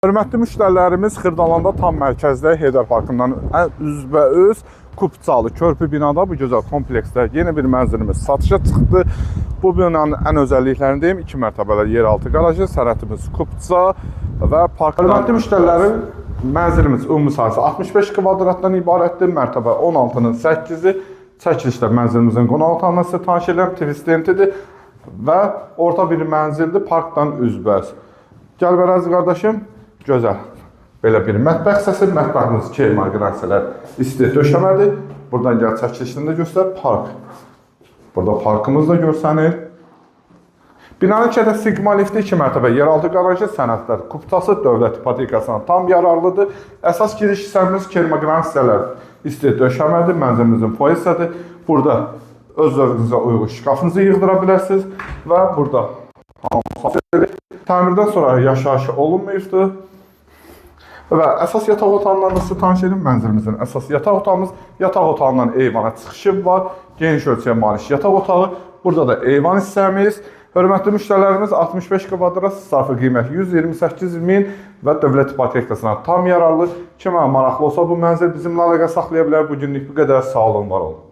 Hörmətli müştərilərimiz, Xırdalanda tam mərkəzdə Heydər Parkından üzbəüz Kupçalı körpü binada bu gözəl kompleksdə yeni bir mənzilimiz satışa çıxdı. Bu binanın ən özəlliklərini deyim, 2 mərtəbəli yeraltı qarajı, sərhədimiz Kupça və park. Hörmətli müştərilərim, mənzilimiz ümumi sahəsi 65 kvadratdan ibarətdir. Mərtəbə 16-nın 8-i. Çəkilişdə mənzilimizin qonaq otağına sizə tanış edirəm, Twistentidir və orta bir mənzildir, parkdan üzbəüz. Gəl bərəz qardaşım. Gözəl. Belə bir mətbəx səsi, mətbəximiz keyma qıransələr isti döşəmədir. Buradan gəl çəkilişini də göstər, park. Burada parkımız da görsənir. Binanın içədə Sigma lifti 2 mərtəbə yeraltı qarajı, sənədlər Kupçası dövlət ipotekasına tam yararlıdır. Əsas giriş hissəmiz keyma qıransələr isti döşəmədir, mənzilimizin foyesədir. Burada öz zövqünüzə uyğun şkafınızı yığdıra bilərsiniz və burada təmirdən sonra yaşayışı olunmayıbdır. Və əsas yataq otağından da sizə tanış edim. Mənzilimizin əsas yataq otağımız, yataq otağından eyvana çıxışı var. Geniş ölçüyə malik yataq otağı. Burada da eyvan hissəmiz. Hörmətli müştərilərimiz 65 kvadrat sarfı qiymət 128.000 və dövlət ipotekasına tam yararlı. Kimə maraqlı olsa bu mənzil bizimlə əlaqə saxlaya bilər. Bu günlük bu qədər. Sağ olun, var olun.